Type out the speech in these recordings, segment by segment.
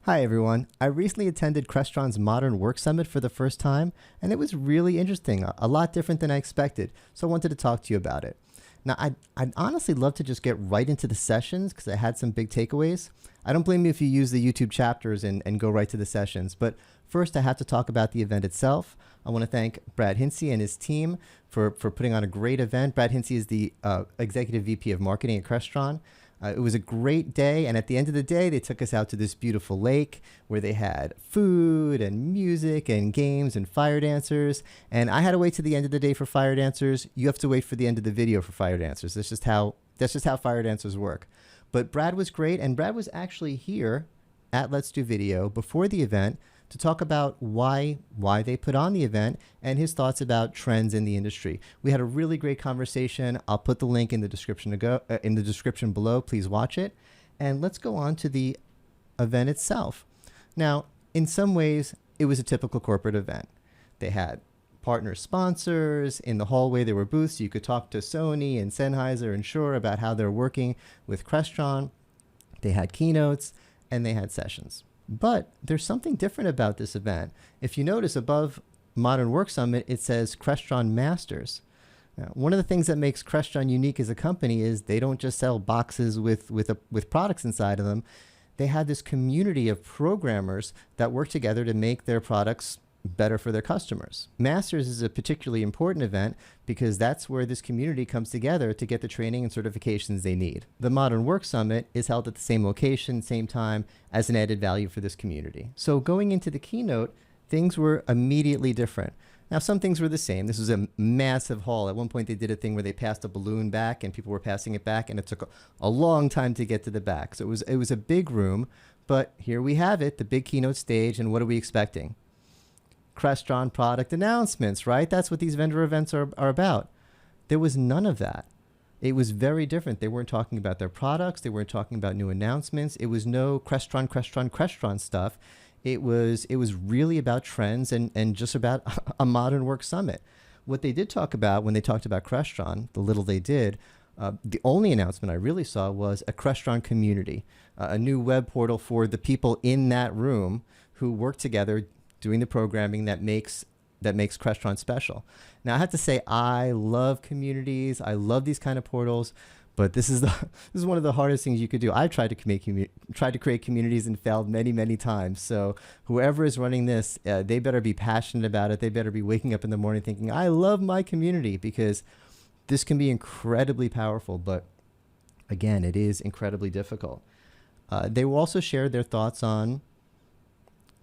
Hi everyone. I recently attended Crestron's Modern Work Summit for the first time, and it was really interesting, a lot different than I expected, so I wanted to talk to you about it. Now, I'd honestly love to just get right into the sessions because I had some big takeaways. I don't blame you if you use the YouTube chapters and go right to the sessions, but first I have to talk about the event itself. I want to thank Brad Hinsey and his team for putting on a great event. Brad Hinsey is the Executive VP of Marketing at Crestron. It was a great day, and at the end of the day, they took us out to this beautiful lake where they had food and music and games and fire dancers. And I had to wait to the end of the day for fire dancers. You have to wait for the end of the video for fire dancers. That's just how fire dancers work. But Brad was great, and Brad was actually here at Let's Do Video before the event to talk about why they put on the event and his thoughts about trends in the industry. We had a really great conversation. I'll put the link in the description in the description below. Please watch it. And let's go on to the event itself. Now, in some ways, it was a typical corporate event. They had partner sponsors. In the hallway, there were booths. You could talk to Sony and Sennheiser and Shure about how they're working with Crestron. They had keynotes and they had sessions. But there's something different about this event. If you notice above Modern Work Summit, it says Crestron Masters. Now, one of the things that makes Crestron unique as a company is they don't just sell boxes with products inside of them. They have this community of programmers that work together to make their products better for their customers. Masters is a particularly important event because that's where this community comes together to get the training and certifications they need. The Modern Work Summit is held at the same location, same time, as an added value for this community. So going into the keynote, things were immediately different. Now, some things were the same. This was a massive hall. At one point, they did a thing where they passed a balloon back and people were passing it back, and it took a long time to get to the back. So it was a big room, but here we have it, the big keynote stage, and what are we expecting? Crestron product announcements, right? That's what these vendor events are about. There was none of that. It was very different. They weren't talking about their products. They weren't talking about new announcements. It was no Crestron stuff. It was really about trends and just about a modern work summit. What they did talk about when they talked about Crestron, the little they did, the only announcement I really saw was a Crestron community, a new web portal for the people in that room who work together doing the programming that makes Crestron special. Now, I have to say, I love communities. I love these kind of portals, but this is one of the hardest things you could do. I tried to create communities and failed many times. So whoever is running this, they better be passionate about it. They better be waking up in the morning thinking, I love my community, because this can be incredibly powerful. But again, it is incredibly difficult. They will also share their thoughts on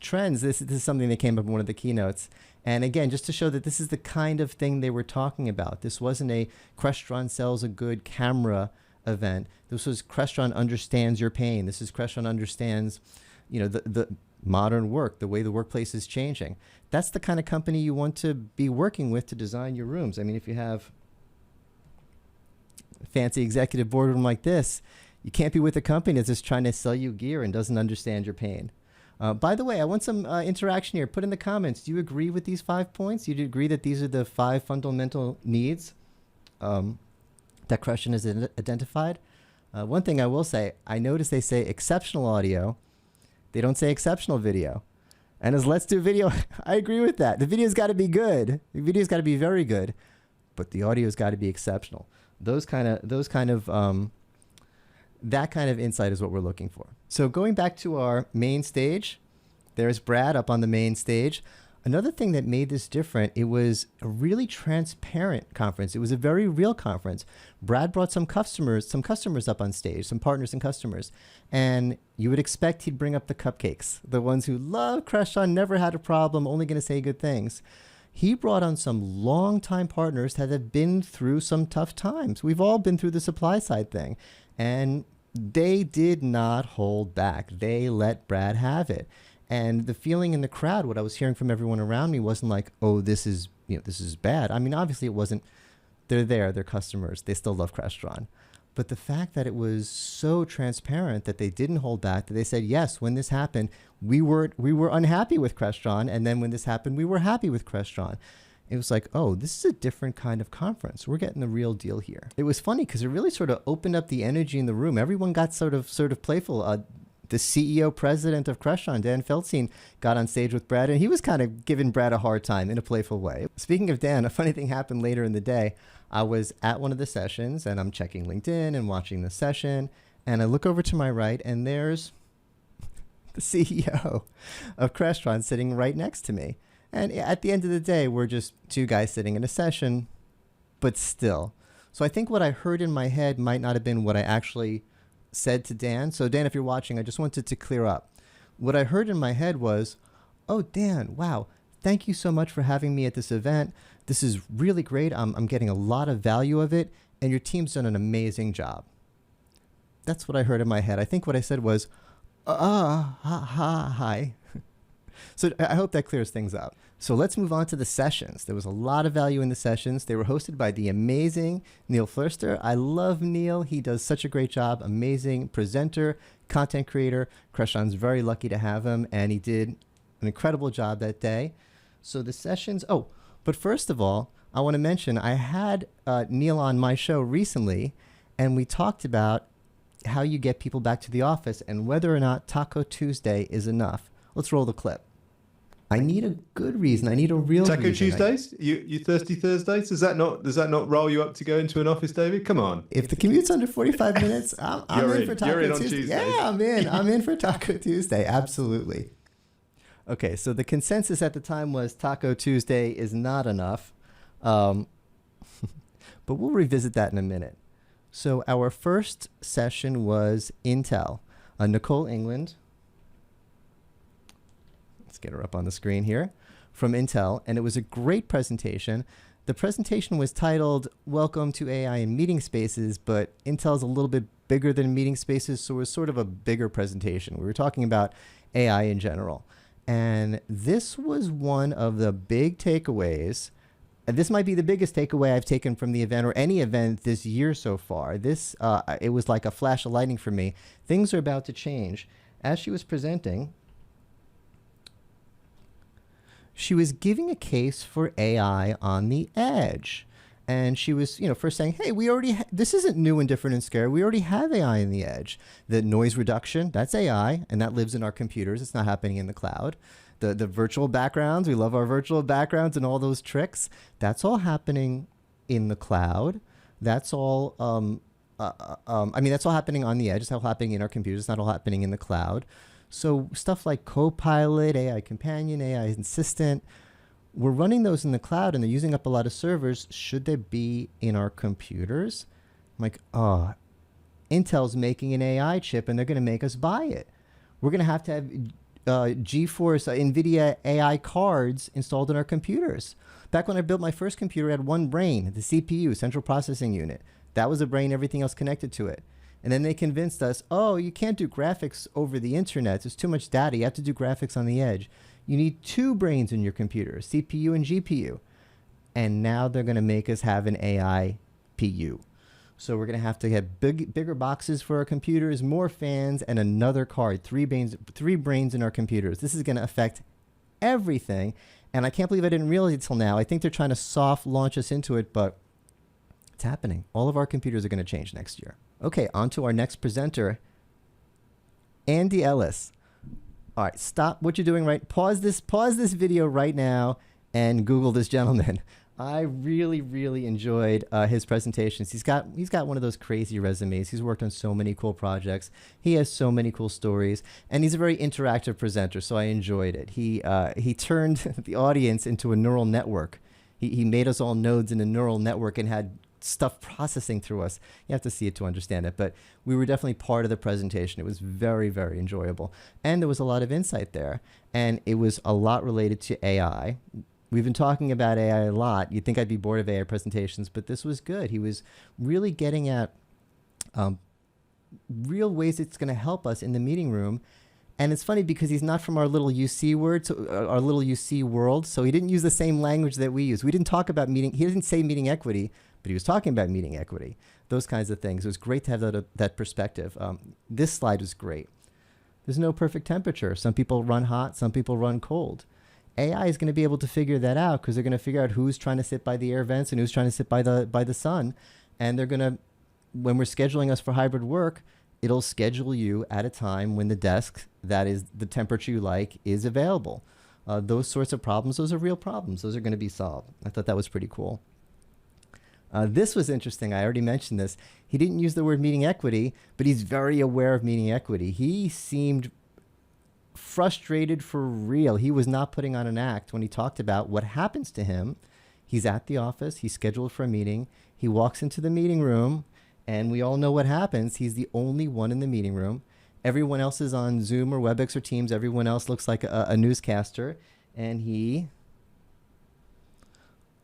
trends. This is something that came up in one of the keynotes. And again, just to show that this is the kind of thing they were talking about. This wasn't a Crestron sells a good camera event. This was Crestron understands your pain. This is Crestron understands, the modern work, the way the workplace is changing. That's the kind of company you want to be working with to design your rooms. I mean, if you have a fancy executive boardroom like this, you can't be with a company that's just trying to sell you gear and doesn't understand your pain. By the way, I want some interaction here. Put in the comments, do you agree with these 5 points? Do you agree that these are the 5 fundamental needs that Crestron has identified? One thing I will say, I noticed they say exceptional audio. They don't say exceptional video. And as Let's Do Video, I agree with that. The video's got to be good. The video's got to be very good, but the audio's got to be exceptional. That kind of insight is what we're looking for. So going back to our main stage, there's Brad up on the main stage. Another thing that made this different, it was a really transparent conference. It was a very real conference. Brad brought some customers up on stage, some partners and customers. And you would expect he'd bring up the cupcakes, the ones who love Crestron, never had a problem, only going to say good things. He brought on some longtime partners that have been through some tough times. We've all been through the supply side thing. And they did not hold back. They let Brad have it. And the feeling in the crowd, what I was hearing from everyone around me, wasn't like, oh, this is bad. I mean, obviously it wasn't. They're customers. They still love Crestron. But the fact that it was so transparent that they didn't hold back, that they said, yes, when this happened, we were unhappy with Crestron. And then when this happened, we were happy with Crestron. It was like, oh, this is a different kind of conference. We're getting the real deal here. It was funny because it really sort of opened up the energy in the room. Everyone got sort of playful. the CEO president of Crestron, Dan Feldstein, got on stage with Brad, and he was kind of giving Brad a hard time in a playful way. Speaking of Dan, a funny thing happened later in the day. I was at one of the sessions, and I'm checking LinkedIn and watching the session, and I look over to my right, and there's the CEO of Crestron sitting right next to me. And at the end of the day, we're just two guys sitting in a session, but still. So I think what I heard in my head might not have been what I actually said to Dan. So Dan, if you're watching, I just wanted to clear up. What I heard in my head was, oh, Dan, wow, thank you so much for having me at this event. This is really great. I'm getting a lot of value of it, and your team's done an amazing job. That's what I heard in my head. I think what I said was, hi. So I hope that clears things up. So let's move on to the sessions. There was a lot of value in the sessions. They were hosted by the amazing Neil Fluester. I love Neil. He does such a great job. Amazing presenter, content creator. Crestron's very lucky to have him, and he did an incredible job that day. So the sessions, but first of all, I want to mention I had Neil on my show recently, and we talked about how you get people back to the office and whether or not Taco Tuesday is enough. Let's roll the clip. I need a good reason. I need a real Taco reason. Tuesdays? You thirsty Thursdays? Does that not roll you up to go into an office, David? Come on. If the commute's under 45 minutes, I'm in for Taco Tuesday. Yeah, I'm in. I'm in for Taco Tuesday. Absolutely. Okay, so the consensus at the time was Taco Tuesday is not enough. But we'll revisit that in a minute. So our first session was Intel. Nicole England. Let's get her up on the screen here, from Intel, and it was a great presentation. The presentation was titled Welcome to AI in Meeting Spaces, but Intel's a little bit bigger than Meeting Spaces, so it was sort of a bigger presentation. We were talking about AI in general. And this was one of the big takeaways, and this might be the biggest takeaway I've taken from the event or any event this year so far. This, it was like a flash of lightning for me. Things are about to change. As she was presenting, she was giving a case for AI on the edge. And she was, first saying, hey, this isn't new and different and scary. We already have AI in the edge. The noise reduction, that's AI, and that lives in our computers. It's not happening in the cloud. The virtual backgrounds, we love our virtual backgrounds and all those tricks. That's all happening in the cloud. That's all, that's all happening on the edge. It's all happening in our computers. It's not all happening in the cloud. So stuff like Copilot, AI Companion, AI Assistant, we're running those in the cloud and they're using up a lot of servers. Should they be in our computers? I'm like, Intel's making an AI chip and they're going to make us buy it. We're going to have GeForce, NVIDIA AI cards installed in our computers. Back when I built my first computer, I had one brain, the CPU, Central Processing Unit. That was a brain, everything else connected to it. And then they convinced us, you can't do graphics over the internet. There's too much data. You have to do graphics on the edge. You need two brains in your computer, CPU and GPU. And now they're going to make us have an AI PU. So we're going to have bigger boxes for our computers, more fans, and another card, three brains in our computers. This is going to affect everything. And I can't believe I didn't realize it till now. I think they're trying to soft launch us into it, but it's happening. All of our computers are going to change next year. Okay, on to our next presenter, Andy Ellis. All right, stop what you're doing pause this video right now and Google this gentleman. I really, really enjoyed his presentations. He's got one of those crazy resumes. He's worked on so many cool projects. He has so many cool stories, and he's a very interactive presenter, so I enjoyed it. He turned the audience into a neural network. He made us all nodes in a neural network and had stuff processing through us. You have to see it to understand it, but we were definitely part of the presentation. It was very, very enjoyable. And there was a lot of insight there, and it was a lot related to AI. We've been talking about AI a lot. You'd think I'd be bored of AI presentations, but this was good. He was really getting at real ways it's going to help us in the meeting room. And it's funny because he's not from our little UC our little UC world, so he didn't use the same language that we use. We didn't talk about he didn't say meeting equity, but he was talking about meeting equity, those kinds of things. It was great to have that perspective. This slide was great. There's no perfect temperature. Some people run hot, some people run cold. AI is going to be able to figure that out because they're going to figure out who's trying to sit by the air vents and who's trying to sit by the sun. And they're going to, when we're scheduling us for hybrid work, it'll schedule you at a time when the desk that is the temperature you like is available. Those sorts of problems, those are real problems. Those are going to be solved. I thought that was pretty cool. This was interesting. I already mentioned this. He didn't use the word meeting equity, but he's very aware of meeting equity. He seemed frustrated for real. He was not putting on an act when he talked about what happens to him. He's at the office. He's scheduled for a meeting. He walks into the meeting room, and we all know what happens. He's the only one in the meeting room. Everyone else is on Zoom or WebEx or Teams. Everyone else looks like a newscaster, and he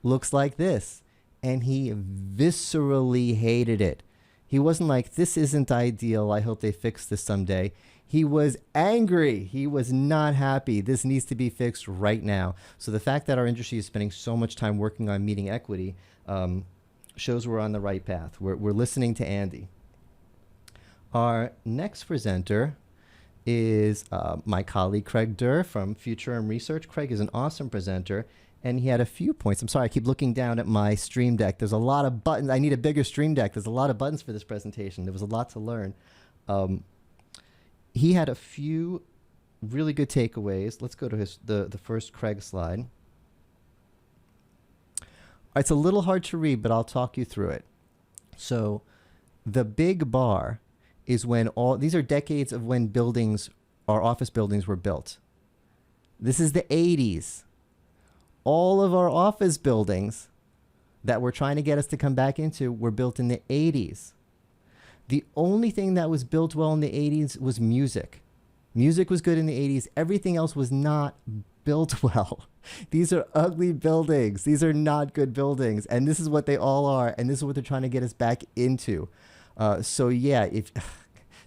looks like this. And he viscerally hated it. He wasn't like, this isn't ideal. I hope they fix this someday. He was angry. He was not happy. This needs to be fixed right now. So the fact that our industry is spending so much time working on meeting equity shows we're on the right path. We're listening to Andy. Our next presenter is my colleague, Craig Durr from Future and Research. Craig is an awesome presenter, and he had a few points. I'm sorry, I keep looking down at my Stream Deck. There's a lot of buttons. I need a bigger Stream Deck. There's a lot of buttons for this presentation. There was a lot to learn. He had a few really good takeaways. Let's go to the first Craig slide. It's a little hard to read, but I'll talk you through it. So the big bar is when these are decades of when buildings, our office buildings, were built. This is the 80s. All of our office buildings that we're trying to get us to come back into were built in the 80s. The only thing that was built well in the 80s was music. Music was good in the 80s. Everything else was not built well. These are ugly buildings. These are not good buildings. And this is what they all are. And this is what they're trying to get us back into. So yeah, if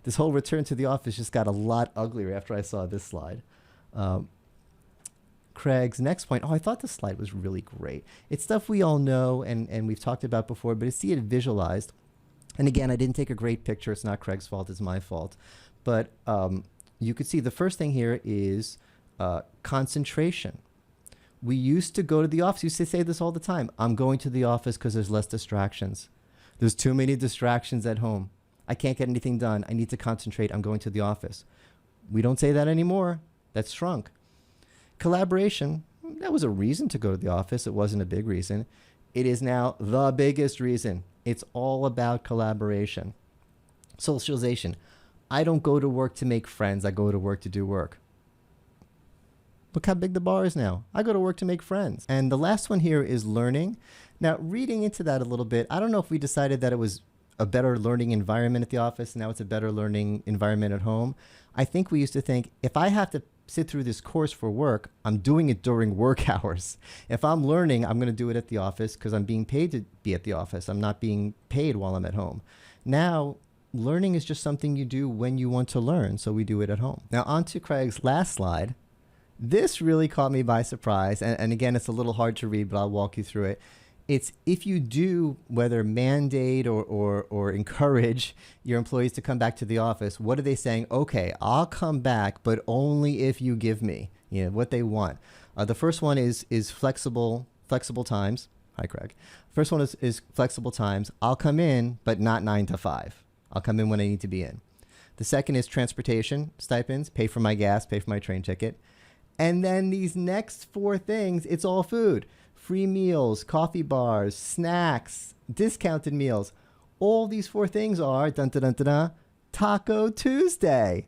this whole return to the office just got a lot uglier after I saw this slide. Craig's next point. Oh, I thought this slide was really great. It's stuff we all know and we've talked about before, but to see it visualized. And again, I didn't take a great picture. It's not Craig's fault. It's my fault. But you could see the first thing here is concentration. We used to go to the office. We used to say this all the time. I'm going to the office because there's less distractions. There's too many distractions at home. I can't get anything done. I need to concentrate. I'm going to the office. We don't say that anymore. That's shrunk. Collaboration, that was a reason to go to the office. It wasn't a big reason. It is now the biggest reason. It's all about collaboration. Socialization. I don't go to work to make friends. I go to work to do work. Look how big the bar is now. I go to work to make friends. And the last one here is learning. Now, reading into that a little bit, I don't know if we decided that it was a better learning environment at the office. Now it's a better learning environment at home. I think we used to think, if I have to sit through this course for work, I'm doing it during work hours. If I'm learning, I'm going to do it at the office because I'm being paid to be at the office. I'm not being paid while I'm at home. Now, learning is just something you do when you want to learn, so we do it at home. Now, on to Craig's last slide. This really caught me by surprise, and again, it's a little hard to read, but I'll walk you through it. It's if you do, whether mandate or encourage your employees to come back to the office, what are they saying? Okay, I'll come back, but only if you give me, what they want. The first one is flexible times. Hi, Craig. First one is flexible times. I'll come in, but not 9 to 5. I'll come in when I need to be in. The second is transportation stipends, pay for my gas, pay for my train ticket. And then these next 4 things, it's all food. Free meals, coffee bars, snacks, discounted meals. All these 4 things are, Taco Tuesday.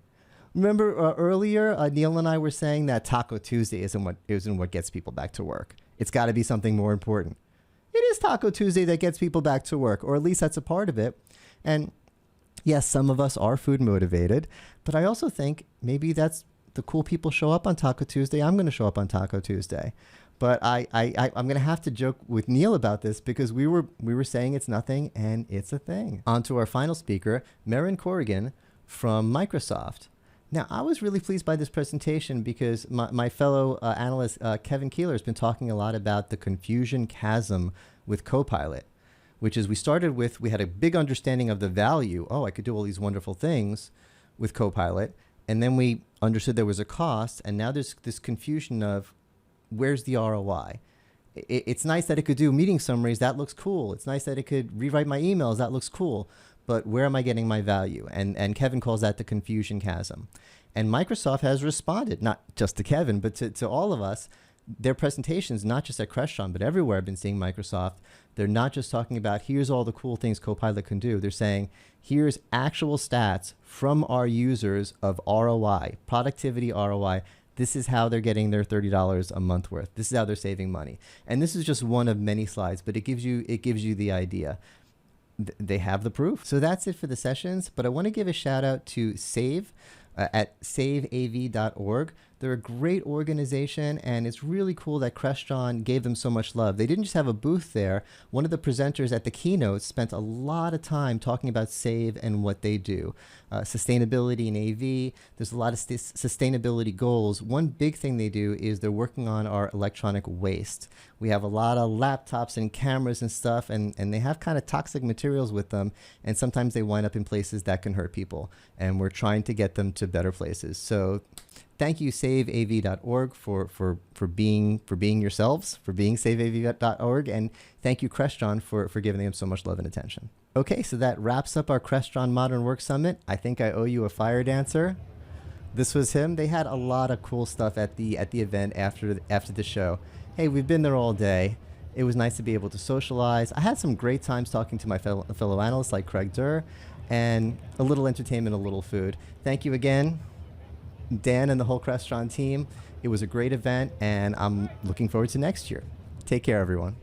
Remember earlier, Neil and I were saying that Taco Tuesday isn't what gets people back to work. It's got to be something more important. It is Taco Tuesday that gets people back to work, or at least that's a part of it. And yes, some of us are food motivated, but I also think maybe that's the cool people show up on Taco Tuesday. I'm going to show up on Taco Tuesday. But I'm going to have to joke with Neil about this because we were saying it's nothing and it's a thing. On to our final speaker, Marin Corrigan from Microsoft. Now, I was really pleased by this presentation because my fellow analyst, Kevin Keeler, has been talking a lot about the confusion chasm with Copilot, which is we had a big understanding of the value. Oh, I could do all these wonderful things with Copilot. And then we understood there was a cost. And now there's this confusion of where's the ROI? It's nice that it could do meeting summaries. That looks cool. It's nice that it could rewrite my emails. That looks cool. but where am I getting my value? And Kevin calls that the confusion chasm. And Microsoft has responded, not just to Kevin, but to all of us. Their presentations, not just at Crestron, but everywhere I've been seeing Microsoft, they're not just talking about here's all the cool things Copilot can do. They're saying here's actual stats from our users of ROI, productivity ROI. This is how they're getting their $30 a month worth. This is how they're saving money. And this is just one of many slides, but it gives you the idea. They have the proof. So that's it for the sessions, but I want to give a shout out to Save at saveav.org. They're a great organization, and it's really cool that Crestron gave them so much love. They didn't just have a booth there. One of the presenters at the keynote spent a lot of time talking about Save and what they do. Sustainability in AV, there's a lot of sustainability goals. One big thing they do is they're working on our electronic waste. We have a lot of laptops and cameras and stuff, and they have kind of toxic materials with them, and sometimes they wind up in places that can hurt people, and we're trying to get them to better places. So thank you, saveav.org, for being yourselves, for being saveav.org, and thank you, Crestron, for giving them so much love and attention. Okay, so that wraps up our Crestron Modern Work Summit. I think I owe you a fire dancer. This was him. They had a lot of cool stuff at the event after the show. Hey, we've been there all day. It was nice to be able to socialize. I had some great times talking to my fellow analysts like Craig Durr, and a little entertainment, a little food. Thank you again, Dan and the whole Crestron team. It was a great event, and I'm looking forward to next year. Take care, everyone.